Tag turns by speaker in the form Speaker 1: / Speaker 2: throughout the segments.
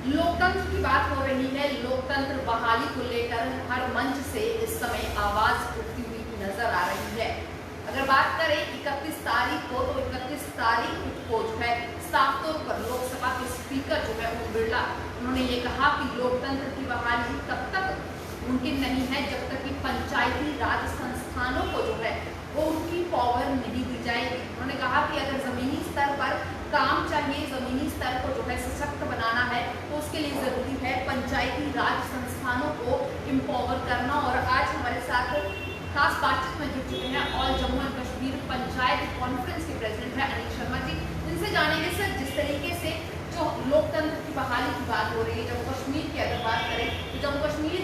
Speaker 1: लोकतंत्र की बात हो रही है। लोकतंत्र बहाली को लेकर हर मंच से इस समय आवाज उठती हुई नजर आ रही है। अगर बात करें 31 तारीख को, तो 31 तारीख को जो है साफ तौर पर लोकसभा के स्पीकर जो है ओम बिरला, उन्होंने ये कहा कि लोकतंत्र की बहाली तब तक मुमकिन नहीं है जब तक कि पंचायती राज संस्थानों को जो है वो उनकी पावर नहीं दी जाएगी। उन्होंने कहा कि अगर जमीनी स्तर पर काम चाहिए, जमीनी स्तर को जो है सशक्त बनाना है, तो उसके लिए जरूरी है पंचायती राज संस्थानों को एम्पावर करना। और आज हमारे साथ खास बातचीत में जुड़ चुके हैं all Jammu and Kashmir panchayat conference के प्रेसिडेंट है अनिल शर्मा जी, जिनसे जानेंगे सर जिस तरीके से जो लोकतंत्र की बहाली की बात हो रही है जम्मू कश्मीर की, अगर बात करें तो जम्मू कश्मीर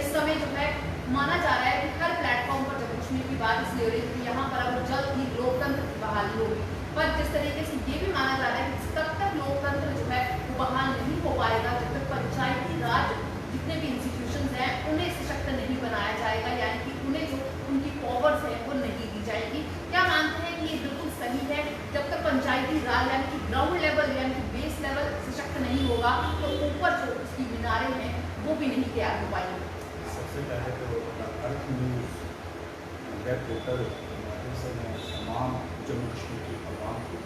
Speaker 1: इस समय जो है माना जा रहा है कि हर प्लेटफॉर्म पर जम्मू कश्मीर की बात इसलिए हो रही है कि यहाँ पर अब जल्द ही लोकतंत्र की बहाली होगी। पर जिस तरीके से ये भी माना जा रहा है कि तब तक लोकतंत्र जो है वो बहाल नहीं हो पाएगा जब तक पंचायती राज जितने भी इंस्टीट्यूशंस हैं उन्हें सशक्त नहीं बनाया जाएगा, यानी कि उन्हें जो उनकी पावर्स है वो नहीं दी जाएगी। क्या मानते हैं कि ये बिल्कुल सही है? जब तक पंचायती राज यानी कि ग्राउंड लेवल यानी कि बेस लेवल सशक्त नहीं होगा तो ऊपर जो उसकी मीनारें हैं वो भी नहीं तैयार हो पाएंगी।
Speaker 2: सबसे पहले तो अर्थ न्यूज़ वेब पोर्टल से मैं तमाम जम्मू कश्मीर की आवाम को,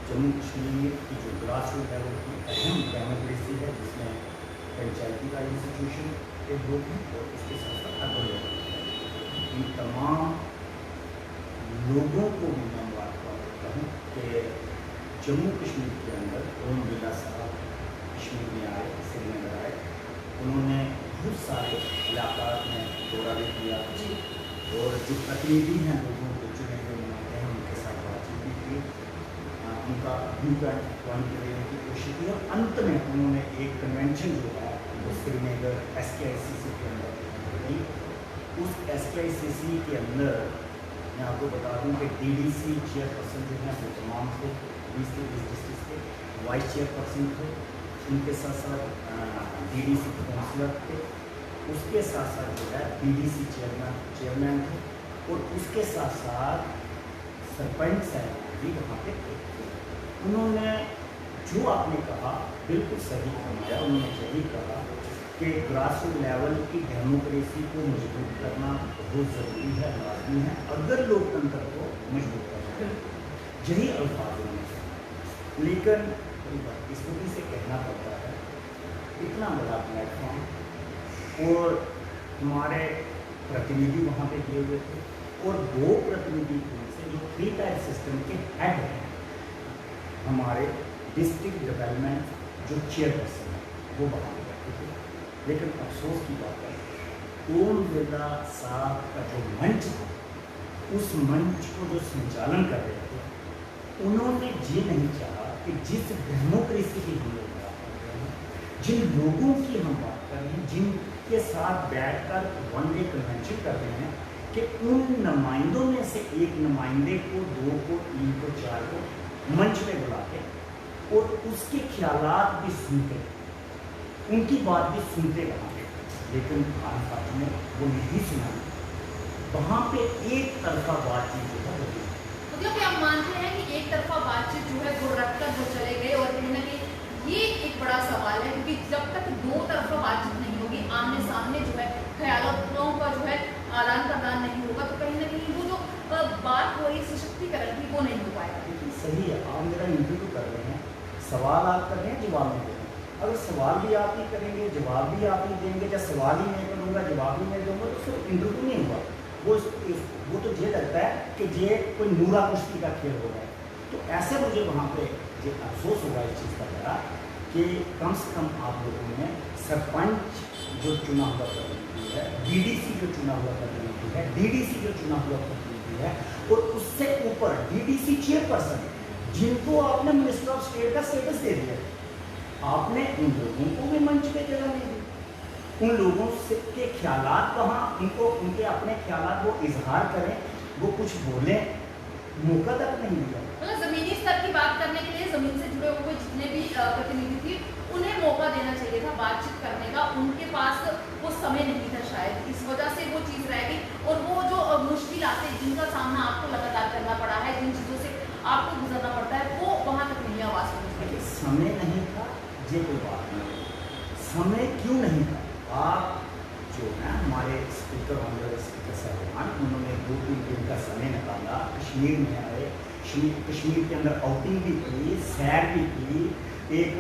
Speaker 2: जम्मू कश्मीर की जो ग्रास रूट लेवल की अहम डेमोक्रेसी है जिसमें पंचायती राज इंस्टीट्यूशन के लोग हैं और इसके साथ साथ अर्बन लेवल इन तमाम लोगों को भी मैं मुबारकबाद देता हूँ कि जम्मू कश्मीर के अंदर ओम बिरला साहब कश्मीर में आए, श्रीनगर आए, उन्होंने बहुत सारे इलाकात में दौरा भी किया और जो प्रतिनिधि हैं लोगों को चुने हुए नुमाइंदे हैं उनके साथ बातचीत भी की, उनका व्यू पॉइंट लेने की कोशिश की और अंत में उन्होंने एक कन्वेंशन जो है वो श्रीनगर SKICC के अंदर की। उस SKICC के अंदर मैं आपको बता दूं कि DDC चेयरपर्सन जो हैं वो तमाम थे, 20 डिस्ट्रिक्ट के वाइस चेयरपर्सन थे, उनके साथ साथ DDC काउंसलर थे, उसके साथ साथ जो है BDC चेयरमैन थे और उसके साथ साथ सरपंच साहब भी वहाँ पे थे। उन्होंने जो आपने कहा बिल्कुल सही समझा। उन्होंने यही कहा कि ग्रास रूट लेवल की डेमोक्रेसी को मजबूत करना बहुत ज़रूरी है, लाजमी है अगर लोकतंत्र को मजबूत करना, यही अल्फाज में। लेकिन इस वजह से कहना पड़ता है इतना बड़ा प्लेटफॉर्म और हमारे प्रतिनिधि वहाँ पे गए हुए थे और 2 प्रतिनिधि से जो 3 टायर सिस्टम के हेड हैं हमारे डिस्ट्रिक्ट डेवलपमेंट जो चेयरपर्सन है वो वहाँ पे बैठे थे। लेकिन अफसोस की बात है ओम बिरला साहब का जो मंच था, उस मंच को जो संचालन कर रहे थे उन्होंने ये नहीं चाहा कि जिस डेमोक्रेसी की हम लोग बात कर रहे हैं, जिन लोगों की हम बात कर रहे हैं, जिनके साथ बैठकर वन डे कन्वेंशन कर रहे हैं, कि उन नुमाइंदों में से एक नुमाइंदे को, 2 को, 3 को, 4 को मंच पे बुला के और उसके ख्यालात भी सुनते, उनकी बात भी सुनते वहाँ पे। लेकिन खान साहब ने वो नहीं सुना, वहाँ पे एक तरफा बातचीत जो है वो
Speaker 1: मतलब कि आप मानते हैं कि एक तरफा बातचीत जो है वो रखकर वो चले गए। और कहीं ना कहीं ये एक बड़ा सवाल है क्योंकि जब तक 2 तरफा बातचीत नहीं होगी, आमने सामने जो है ख्यालों का जो है आदान प्रदान नहीं होगा, तो कहीं ना कहीं वो जो बात हो रही सशक्तिकरण की वो नहीं हो पाएगा।
Speaker 2: सही है। आप मेरा इंटरव्यू कर रहे हैं, सवाल आप कर रहे हैं, जवाब नहीं दे रहे हैं। अगर सवाल भी आप ही करेंगे, जवाब भी आप ही देंगे, या सवाल ही मैं करूँगा जवाब ही मैं दूँगा, तो उसको इंटरव्यू नहीं हुआ। वो तो ये लगता है कि ये कोई नूरा कुश्ती का खेल हो रहा है। तो ऐसे मुझे वहाँ पे ये अफसोस हुआ इस चीज़ का बड़ा कि कम से कम आप लोगों ने सरपंच जो चुना हुआ प्रतिनिधि है, DDC जो चुना हुआ प्रतिनिधि है, DDC जो चुना हुआ प्रतिनिधि है और उससे ऊपर DDC चेयरपर्सन जिनको आपने मिनिस्टर ऑफ स्टेट का स्टेटस दे दिया, आपने उन लोगों को भी मंच पे जगह नहीं दी। उन लोगों से के ख्यालात वहाँ उनको उनके अपने ख्यालात वो इजहार करें, वो कुछ बोलें, मौका तक नहीं दिया।
Speaker 1: मतलब जमीनी स्तर की बात करने के लिए जमीन से जुड़े हुए जितने भी प्रतिनिधि थे उन्हें मौका देना चाहिए था बातचीत करने का। उनके पास वो समय नहीं था, शायद इस वजह से वो चीज़ रह गई। और वो जो मुश्किलातें जिनका सामना आपको लगातार करना पड़ा है, जिन चीज़ों से आपको गुजरना पड़ता है, वो वहाँ तक नहीं आवाज़ पहुँच पाई।
Speaker 2: समय नहीं था ये कोई बात नहीं। समय क्यों नहीं था? आप जो है हमारे स्पीकर ऑनरेबल स्पीकर साहबान, उन्होंने 2-3 दिन का समय निकाला, कश्मीर में आए, कश्मीर के अंदर आउटिंग भी की, सैर भी की, एक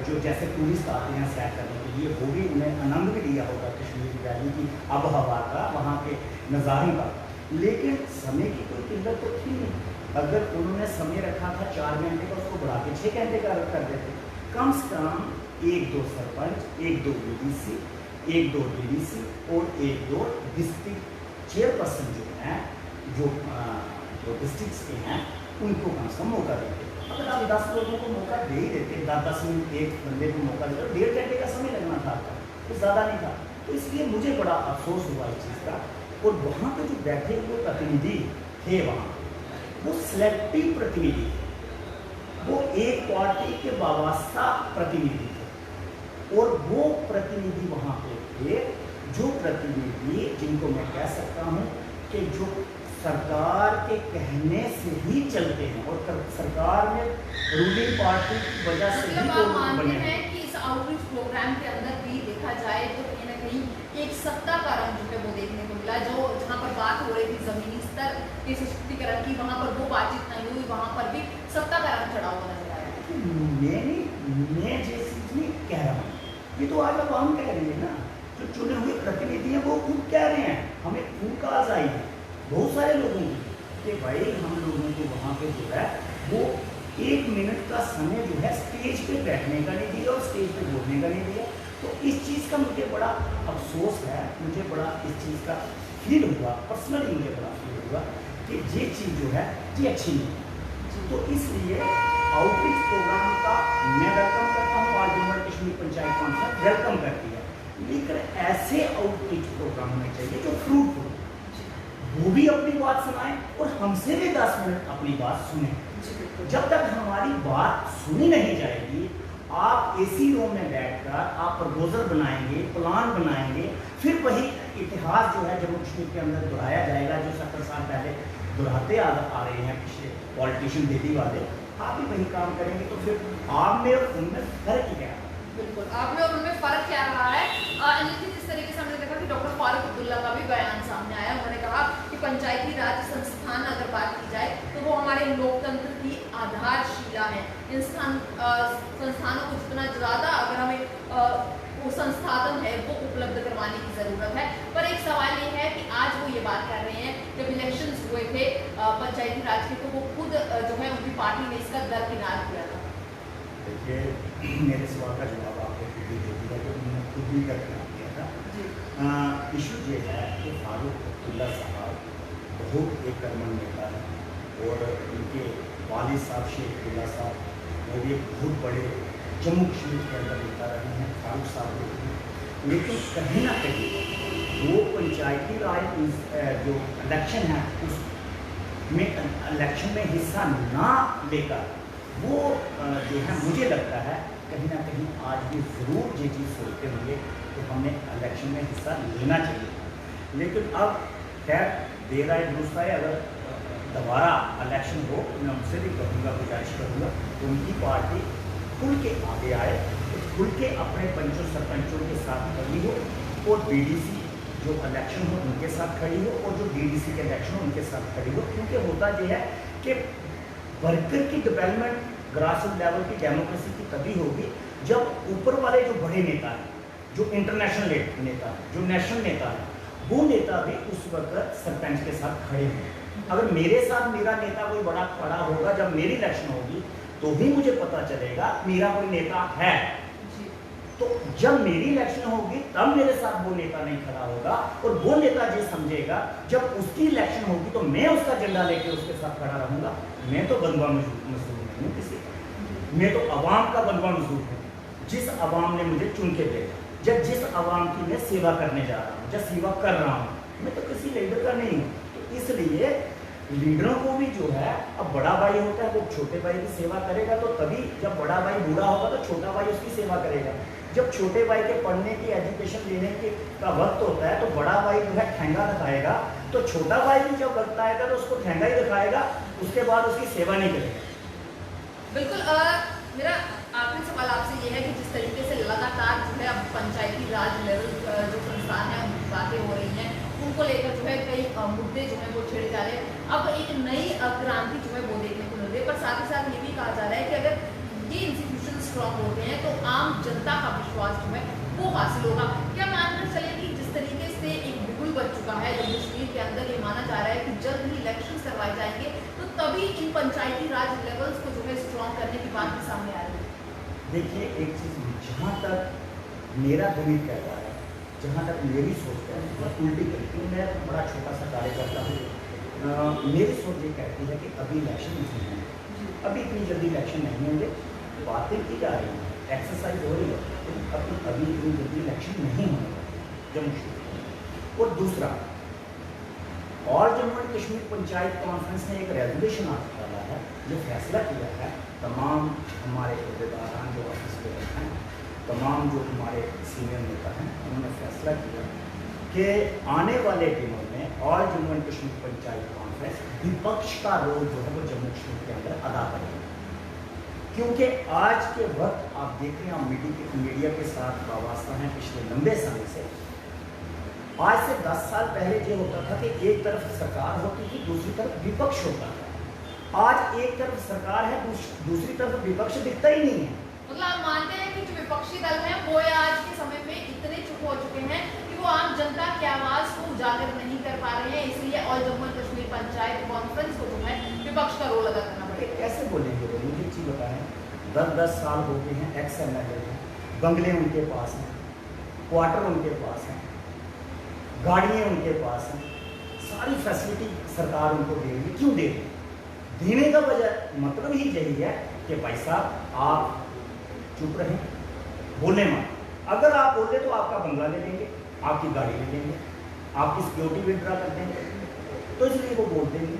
Speaker 2: जो जैसे टूरिस्ट आते हैं सैर करने के लिए, वो भी उन्हें आनंद भी लिया होगा कश्मीर वैली की आब हवा का, वहाँ के नज़ारों का। लेकिन समय की कोई किल्लत तो थी नहीं। अगर उन्होंने समय रखा था 4 घंटे का, उसको बढ़ा के 6 घंटे का कर देते। कम से कम 1-2 सरपंच, 1-2 बीडीसी, 1-2 डीडीसी और 1-2 डिस्ट्रिक्ट चेयरपर्सन जो हैं, जो डिस्ट्रिक्ट्स के हैं, उनको कम से कम मौका देते। अगर आप 10 लोगों को मौका दे ही देते, 10 मिनट एक बंदे को मौका देते, 1.5 घंटे का समय लगना था आपका, तो ज़्यादा नहीं था। तो इसलिए मुझे बड़ा अफसोस हुआ इस चीज़ का। और वहाँ पे जो बैठे हुए प्रतिनिधि थे वहाँ, वो सिलेक्टिव प्रतिनिधि थे, वो एक पार्टी के वाबस्ता प्रतिनिधि थे। और वो प्रतिनिधि वहाँ पे थे, जो प्रतिनिधि जिनको मैं कह सकता हूँ कि जो सरकार के कहने से ही चलते हैं, और सरकार में रूलिंग पार्टी की वजह से ही
Speaker 1: मतलब आप
Speaker 2: बने
Speaker 1: मानते
Speaker 2: हैं।
Speaker 1: हैं कि इस आउटरीच प्रोग्राम के अंदर भी देखा जाए तो कहीं ना कहीं एक सत्ता का रंग जो है वो देखने को मिला, जो जहाँ पर बात हो रही थी जमीनी स्तर के सशक्तिकरण की, वहाँ पर वो बातचीत नहीं हुई, वहाँ पर भी सत्ता का रंग चढ़ा हुआ नजर आया।
Speaker 2: मैं जैसी नहीं कह रहा हूँ, ये तो आज आवाम कह रही है ना, जो चुने हुए प्रतिनिधि हैं वो खुद कह रहे हैं। हमें खूब काज आई है बहुत सारे लोगों की कि भाई हम लोगों को वहाँ पे जो है वो 1 मिनट का समय जो है स्टेज पे बैठने का नहीं दिया और स्टेज पे बोलने का नहीं दिया। तो इस चीज़ का मुझे बड़ा अफसोस है, मुझे बड़ा इस चीज़ का फील हुआ, पर्सनली मुझे बड़ा फील हुआ कि ये चीज़ जो है ये अच्छी नहीं है। तो इसलिए आउटरीच प्रोग्राम का मैं वेलकम करता हूँ, आज जम्मू कश्मीर पंचायत कौंसिल वेलकम करती है, लेकिन ऐसे आउटरीच प्रोग्राम होने चाहिए जो फ्रूटफुल, वो भी अपनी बात सुनाएं और हमसे भी 10 मिनट अपनी बात सुने। जब तक हमारी बात सुनी नहीं जाएगी, आप एसी रूम में बैठकर आप प्रपोजल बनाएंगे, प्लान बनाएंगे, फिर वही इतिहास जो है जम्मू कश्मीर के अंदर दोहराया जाएगा, जो 70 साल पहले दोहराते आ रहे हैं पिछले पॉलिटिशियन दीदी वाले, आप भी वही काम करेंगे। तो फिर आप में और उनमें फर्क क्या है?
Speaker 1: बिल्कुल, आप में और उनमें फर्क क्या रहा है? अनिल जी, जिस तरीके से हमने देखा कि डॉक्टर फारूक अब्दुल्ला का भी बयान सामने आया, उन्होंने कहा कि पंचायती राज संस्थान अगर बात की जाए तो वो हमारे लोकतंत्र की आधारशिला है। इन संस्थानों को जितना ज़्यादा अगर हमें वो संसाधन है वो उपलब्ध करवाने की ज़रूरत है। पर एक सवाल ये है कि आज वो ये बात कर रहे हैं, जब इलेक्शंस हुए थे पंचायती राज के, तो वो खुद जो है उनकी पार्टी ने इसका दरकिनार किया था।
Speaker 2: देखिए, मेरे सवाल का जवाब आपको खुद ही दे दिया कि उन्होंने खुद भी दरकिनार किया था। इशू ये है कि फारूक अब्दुल्ला साहब बहुत एक कर्मठ नेता है, और उनके वालिद साहब शेख अब्दुल्ला साहब, वो भी एक बहुत बड़े जम्मू कश्मीर के अंदर नेता रहे हैं, फारूक साहब भी। लेकिन कहीं ना कहीं वो पंचायती राज जो इलेक्शन है उसमें इलेक्शन में हिस्सा ना लेकर वो जो है, मुझे लगता है कहीं ना कहीं आज भी ज़रूर ये चीज़ सोचते होंगे कि हमने इलेक्शन में हिस्सा लेना चाहिए। लेकिन अब खैर देर आए दुरुस्त आए, अगर दोबारा इलेक्शन हो तो मैं उनसे भी कहूँगा, गुजारिश करूँगा तो उनकी पार्टी खुल के आगे आए, तो खुल के अपने पंचों सरपंचों के साथ खड़ी हो, और बीडीसी जो इलेक्शन हो उनके साथ खड़ी हो, और जो डीडीसी के इलेक्शन हो उनके साथ खड़ी हो। क्योंकि होता यह है कि वर्कर की डेवलपमेंट, ग्रास रूट लेवल की डेमोक्रेसी की तभी होगी जब ऊपर वाले जो बड़े नेता हैं, जो इंटरनेशनल नेता हैं, जो नेशनल नेता हैं, वो नेता भी उस वक्त सरपंच के साथ खड़े हों। अगर मेरे साथ मेरा नेता कोई बड़ा खड़ा होगा, जब मेरी इलेक्शन होगी तो भी मुझे पता चलेगा मेरा कोई नेता है। तो जब मेरी इलेक्शन होगी तब मेरे साथ वो नेता नहीं खड़ा होगा, और वो नेता ये समझेगा जब उसकी इलेक्शन होगी तो मैं उसका झंडा लेके उसके साथ खड़ा रहूंगा। मैं तो बंधुआ मजदूर नहीं हूँ किसी का, मैं तो अवाम का बंधुआ मजदूर हूँ, जिस अवाम ने मुझे चुन के भेजा, जब जिस अवाम की मैं सेवा करने जा रहा हूँ, जब सेवा कर रहा हूँ, मैं तो किसी लीडर का नहीं हूँ। तो इसलिए लीडरों को भी जो है, अब बड़ा भाई होता है वो छोटे भाई की सेवा करेगा, तो तभी जब बड़ा भाई बूढ़ा होगा तो छोटा भाई उसकी सेवा करेगा। जब छोटे भाई के पढ़ने की, एजुकेशन लेने के का वक्त होता है तो बड़ा भाई जो है ठेंगा दिखाएगा, तो छोटा भाई भी जब वक्त आएगा तो उसको ठेंगा ही दिखाएगा, उसके बाद उसकी सेवा नहीं करेगा।
Speaker 1: बिल्कुल। मेरा आखिरी सवाल आपसे ये है कि जिस तरीके से लगातार जो है अब राज लेवल जो संस्थान है उनकी बातें हो रही हैं, उनको लेकर जो है कई मुद्दे जो है वो छेड़े जा रहे हैं। अब एक नई क्रांति जो है वो देखने को मिल रही है, पर साथ ही साथ ये भी कहा जा रहा है कि अगर ये इंस्टीट्यूशन स्ट्रॉन्ग होते हैं तो आम जनता का विश्वास जो है वो हासिल होगा। क्या मानकर चले कि जिस तरीके से एक बिगुल बच चुका है जम्मू कश्मीर के अंदर, ये माना जा रहा है कि जल्द ही इलेक्शन करवाए जाएंगे, तो तभी इन पंचायती राज लेवल्स को जो है स्ट्रॉन्ग करने की बात भी सामने आ रही है।
Speaker 2: देखिए, एक चीज़ जहाँ तक मेरा गणित कहता है, जहाँ तक मेरी सोच है, बहुत उल्टी करती हूँ। मैं बड़ा छोटा सा कार्यकर्ता हूँ। मेरी सोच ये कहती है कि अभी इलेक्शन नहीं है, अभी इतनी जल्दी इलेक्शन नहीं होंगे। बातें की जा रही हैं, एक्सरसाइज हो रही है, लेकिन अभी इतनी जल्दी इलेक्शन नहीं होने जम्मू कश्मीर। और दूसरा, और जम्मू एंड कश्मीर पंचायत कॉन्फ्रेंस ने एक रेजोल्यूशन डाला है, जो फैसला किया है, तमाम हमारे अहदेदारान जो ऑफिस पे हैं, तमाम जो हमारे सीनियर नेता हैं, उन्होंने फैसला किया कि आने वाले दिनों में और जम्मू एंड कश्मीर पंचायत कॉन्फ्रेंस विपक्ष का रोल जो है वो जम्मू कश्मीर के अंदर अदा करेगी। क्योंकि आज के वक्त आप देख रहे हैं, आप मीडिया के साथ वाबस्ता हैं पिछले लंबे समय से। आज से 10 साल पहले ये होता था कि एक तरफ सरकार होती थी, दूसरी तरफ विपक्ष होता था। आज एक तरफ सरकार है, दूसरी तरफ विपक्ष दिखता ही नहीं है।
Speaker 1: मतलब आप मानते हैं कि जो विपक्षी दल हैं वो आज के समय में इतने चुप हो चुके हैं कि वो आम जनता की आवाज को उजागर नहीं कर पा रहे हैं, इसलिए all Jammu and Kashmir panchayat conference को जो है विपक्ष का रोल अदा करना पड़ेगा।
Speaker 2: कैसे बोलेंगे वो? मुझे चीज़ बताएं, 10-10 साल हो गए हैं, एक्स MLA हैं, बंगले उनके पास हैं, क्वार्टर उनके पास हैं, गाड़ियाँ उनके पास हैं, सारी फैसिलिटी सरकार उनको दे रही है। क्यों दे रही है? देने का वजह मतलब ही यही है कि भाई साहब आप चुप रहें, बोले मत। अगर आप बोले तो आपका बंगला ले लेंगे, आपकी गाड़ी ले लेंगे, आपकी सिक्योरिटी विड्रा कर देंगे, तो इसलिए वो बोल देंगे।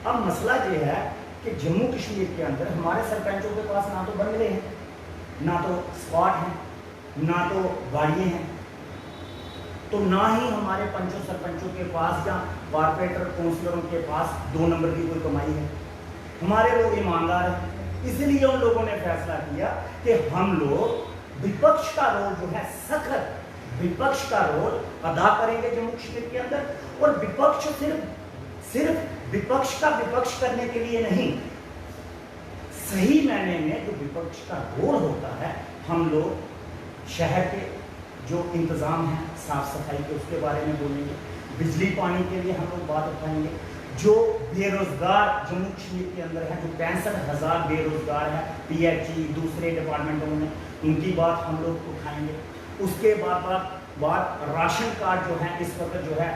Speaker 2: अब मसला ये है कि जम्मू कश्मीर के अंदर हमारे सरपंचों के पास ना तो बंगले हैं, ना तो स्क्वाड हैं, ना तो गाड़ियाँ हैं, तो ना ही हमारे पंचों सरपंचों के पास या कॉर्पोरेटर काउंसिलरों के पास 2 नंबर की कोई कमाई है। हमारे लोग ईमानदार हैं, इसलिए उन लोगों ने फैसला किया कि हम लोग विपक्ष का रोल जो है, सख्त विपक्ष का रोल अदा करेंगे जम्मू कश्मीर के अंदर। और विपक्ष सिर्फ विपक्ष का विपक्ष करने के लिए नहीं, सही मायने में जो विपक्ष का रोल होता है, हम लोग शहर के जो इंतज़ाम है साफ सफाई के, उसके बारे में बोलेंगे। बिजली पानी के लिए हम लोग बात उठाएंगे। जो बेरोजगार जम्मू कश्मीर के अंदर है, जो 65,000 बेरोजगार है PHE दूसरे डिपार्टमेंटों में, उनकी बात हम लोग उठाएंगे। उसके बाद राशन कार्ड जो है, इस वक्त जो है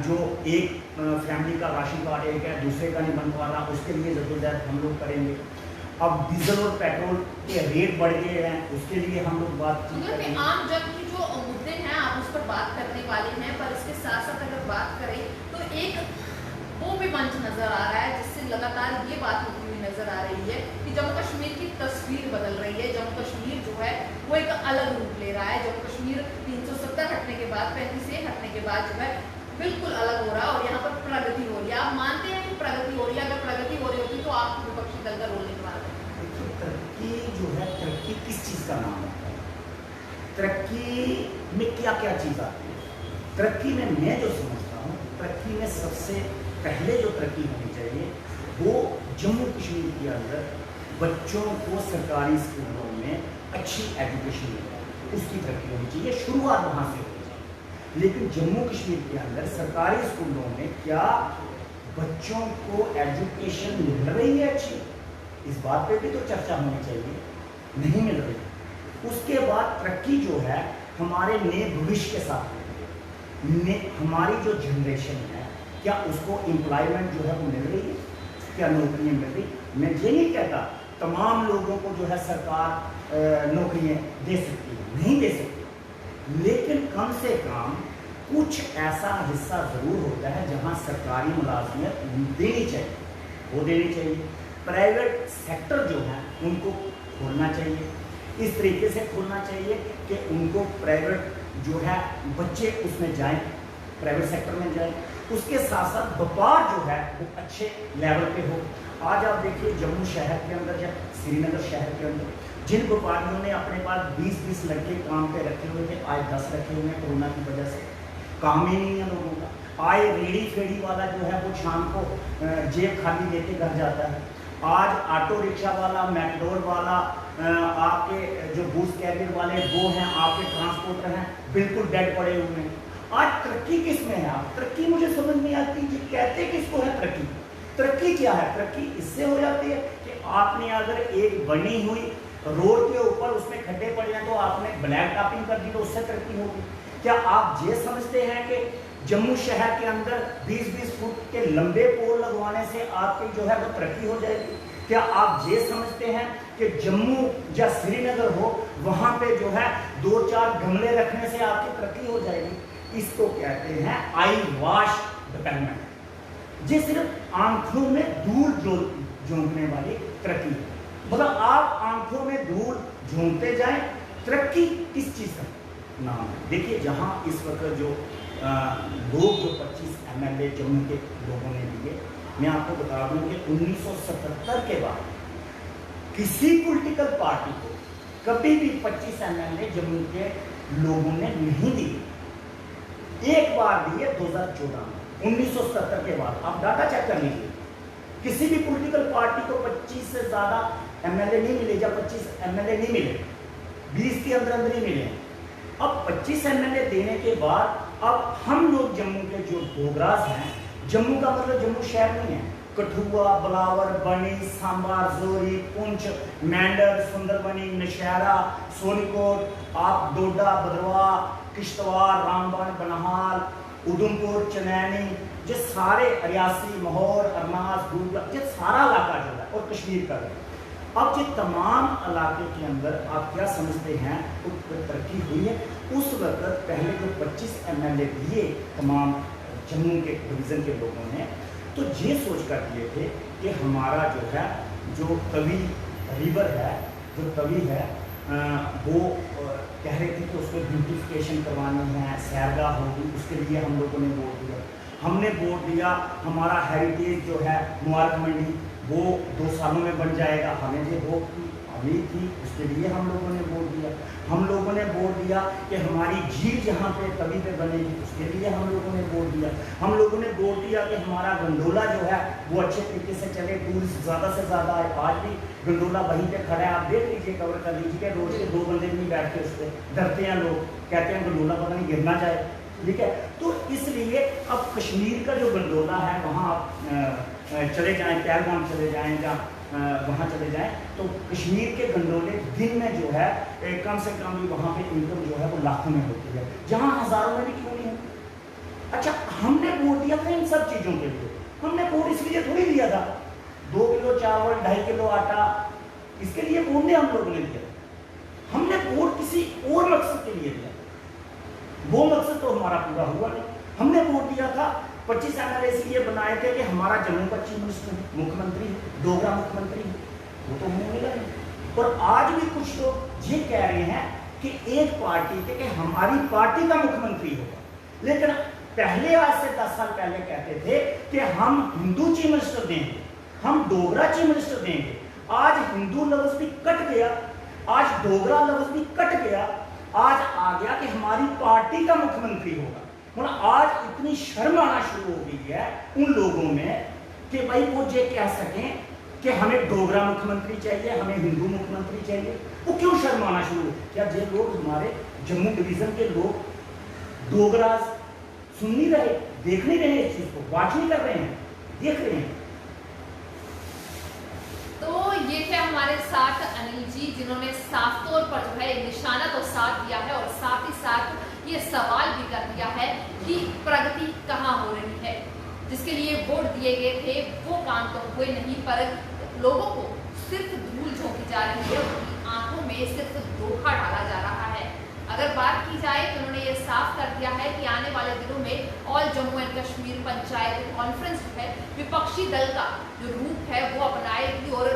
Speaker 2: जो एक फैमिली का राशन कार्ड एक है, दूसरे का नहीं बन पा रहा, उसके लिए जरूरत हम लोग करेंगे। अब डीजल और पेट्रोल के रेट बढ़ गए हैं, उसके लिए हम लोग बात करेंगे।
Speaker 1: आम जन की जो मुद्दे हैं आप उस पर बात करने वाले हैं, पर इसके साथ साथ अगर बात करें तो एक वो भी मंच नजर आ रहा है जिससे लगातार ये बात होती हुई नजर आ रही है कि जम्मू कश्मीर की तस्वीर बदल रही है। जम्मू कश्मीर जो है वो एक अलग रूप ले रहा है। जम्मू कश्मीर 370 हटने के बाद, 35A हटने के बाद जो है बिल्कुल अलग हो रहा है और यहाँ पर प्रगति हो रही है। आप मानते हैं कि प्रगति हो रही है? अगर प्रगति हो रही होती तो आप विपक्षी दल का रोल निभाते?
Speaker 2: देखिए, तरक्की जो है, तरक्की किस चीज़ का नाम होता है? तरक्की में क्या क्या चीज़ आती है? तरक्की में मैं जो समझता हूँ, तरक्की में सबसे पहले जो तरक्की होनी चाहिए वो जम्मू कश्मीर के अंदर बच्चों को सरकारी स्कूलों में अच्छी एजुकेशन मिले, उसकी तरक्की होनी चाहिए। शुरुआत वहाँ से होनी चाहिए। लेकिन जम्मू कश्मीर के अंदर सरकारी स्कूलों में क्या बच्चों को एजुकेशन मिल रही है अच्छी? इस बात पे भी तो चर्चा होनी चाहिए। नहीं मिल रही। उसके बाद तरक्की जो है हमारे नए भविष्य के साथ हमारी जो जनरेशन है, क्या उसको एम्प्लॉयमेंट जो है वो मिल रही है? क्या नौकरियाँ मिल रही? मैं ये नहीं कहता तमाम लोगों को जो है सरकार नौकरियाँ दे सकती है, नहीं दे सकती, लेकिन कम से कम कुछ ऐसा हिस्सा ज़रूर होता है जहाँ सरकारी मुलाजमत देनी चाहिए, वो देनी चाहिए। प्राइवेट सेक्टर जो है उनको खोलना चाहिए, इस तरीके से खोलना चाहिए कि उनको प्राइवेट जो है बच्चे उसमें जाएं, प्राइवेट सेक्टर में जाएं। उसके साथ साथ व्यापार जो है वो अच्छे लेवल पे हो। आज आप देखिए जम्मू शहर के अंदर या श्रीनगर शहर के अंदर जिन व्यापारियों ने अपने पास 20-20 लड़के काम पे रखे हुए थे, आज 10 रखे हुए हैं कोरोना की वजह से। काम ही नहीं है लोगों का। आए रेड़ी फेड़ी वाला जो है वो शाम को जेब खाली लेके घर जाता है। आज ऑटो रिक्शा वाला, मैकडोर वाला, आपके जो बूथ कैरियर वाले वो हैं, आपके ट्रांसपोर्टर हैं, बिल्कुल डेड पड़े हुए हैं। आज तरक्की किस में है? आप तरक्की मुझे समझ नहीं आती कि कहते किसको है तरक्की। तरक्की क्या है? तरक्की इससे हो जाती है कि आपने अगर एक बनी हुई रोड के ऊपर उसमें खड्डे पड़े हैं तो आपने ब्लैक टॉपिंग कर दी तो उससे तरक्की होगी। क्या आप ये समझते हैं कि जम्मू शहर के अंदर 20-20 फुट के लंबे पोल लगवाने से आपकी जो है वो तरक्की हो जाएगी? क्या आप ये समझते हैं कि जम्मू या श्रीनगर हो वहां पे जो है 2-4 गमले रखने से आपकी तरक्की हो जाएगी? इसको कहते हैं आई वॉश डिपेंडमेंट। ये सिर्फ आंखों में धूल झोंकने वाली तरक्की है। मतलब आप आंखों में धूल झोंकते जाएं, तरक्की किस चीज का नाम है? देखिए, जहां इस वक्त जो लोग जो 25 MLA जम्मू के लोगों ने दिए, मैं आपको बता दूं कि 1977 के बाद किसी पॉलिटिकल पार्टी को कभी भी 25 MLA जम्मू के लोगों ने नहीं दिए। एक बार दिए 2014 में, 1970 के बाद। आप डाटा चेक कर लीजिए, किसी भी पॉलिटिकल पार्टी को 25 से ज्यादा MLA नहीं मिले, जब 25 MLA नहीं मिले, 20 के अंदर ही मिले। अब 25 MLA देने के बाद अब हम लोग जम्मू के जो डोगरास हैं, जम्मू का मतलब जम्मू शहर नहीं है, कठुआ, बिलावर, बनी, सांबा, जोरी, पुंछ, मेंढर, सुंदरबनी, नौशहरा, सोनीकोट, आप डोडा, भद्रवाह, किश्तवाड़, रामबन, बनहाल, उधमपुर, चनैनी, ये सारे रियासी, माहौर, अरनास, गुरुग्राम, ये सारा इलाका जो है और कश्मीर का है। अब ये तमाम इलाके के अंदर आप क्या समझते हैं तरक्की हुई है? उस वक्त पहले जो 25 MLA दिए तमाम जम्मू के डिवीज़न के लोगों ने, तो ये सोच कर दिए थे कि हमारा जो है जो तवी रिवर है, जो तवी है वो कह रहे थे कि उसको ब्यूटिफिकेशन करवानी है, सैरगाह होगी, उसके लिए हम लोगों ने वोट दिया। हमने वोट दिया, हमारा हेरिटेज जो है मुबारक मंडी वो 2 सालों में बन जाएगा, हमें ये वोट की उम्मीद थी, उसके लिए हम लोगों ने वोट दिया। हम लोगों ने वोट दिया कि हमारी झील जहाँ पे तभी पे बनेगी, उसके लिए हम लोगों ने वोट दिया। हम लोगों ने वोट दिया कि हमारा गंडोला जो है वो अच्छे तरीके से चले, टूरिस्ट ज़्यादा से ज़्यादा आए। आज भी गंडोला वहीं पे खड़ा है, आप देख लीजिए, कवर कर लीजिए, रोज के 2 बंदे भी नहीं बैठते उस पर, डरते हैं लोग, कहते हैं गंडोला पता नहीं गिर ना जाए। ठीक है, तो इसलिए अब कश्मीर का जो गंडोला है वहाँ आप चले जाएं, पहलगाम चले जाएं या वहाँ चले जाएं, तो कश्मीर के गंडोले दिन में जो है कम से कम भी वहाँ पे इनकम जो है वो लाखों में होती है, जहाँ हज़ारों में भी क्यों नहीं है। अच्छा, हमने वोट दिया था इन सब चीज़ों के लिए, हमने वोट इसलिए थोड़ी दिया था 2 किलो चावल, 2.5 किलो आटा, इसके लिए वोट नहीं हम लोगों ने दिया। हमने वोट किसी और मकसद के लिए दिया, वो मकसद तो हमारा पूरा हुआ नहीं। हमने वोट दिया था 25 MLA इसलिए बनाए थे कि हमारा जम्मू का चीफ मिनिस्टर मुख्यमंत्री डोगरा मुख्यमंत्री, वो तो हमें मिला नहीं। और आज भी कुछ लोग ये कह रहे हैं कि एक पार्टी के कि हमारी पार्टी का मुख्यमंत्री होगा, लेकिन पहले आज से 10 साल पहले कहते थे कि हम हिंदू चीफ मिनिस्टर देंगे, हम डोगरा चीफ मिनिस्टर देंगे। आज हिंदू लफ्ज भी कट गया, आज डोगरा लफ्ज भी कट गया, आज आ गया कि हमारी पार्टी का मुख्यमंत्री होगा। मतलब आज इतनी शर्म आना शुरू हो गई है उन लोगों में कि भाई वो ये कह सकें कि हमें डोगरा मुख्यमंत्री चाहिए, हमें हिंदू मुख्यमंत्री चाहिए। वो क्यों शर्म आना शुरू हो? क्या ये लोग हमारे जम्मू डिवीजन के लोग डोगरा सुन नहीं रहे, देख नहीं रहे, इस चीज को वाच नहीं कर रहे हैं, देख रहे हैं।
Speaker 1: तो ये थे हमारे साथ अनिल जी, जिन्होंने साफ तौर पर जो है निशाना तो साथ दिया है और साथ ही साथ ये सवाल भी कर दिया है कि प्रगति कहाँ हो रही है। जिसके लिए वोट दिए गए थे वो काम तो हुए नहीं, पर लोगों को सिर्फ धूल झोंकी जा रही है, उनकी आंखों में सिर्फ धोखा डाला जा रहा है। अगर बात की जाए तो उन्होंने ये साफ कर दिया है कि आने वाले दिनों में all Jammu and Kashmir panchayat conference जो है विपक्षी दल का जो रूप है वो अपनाएगी और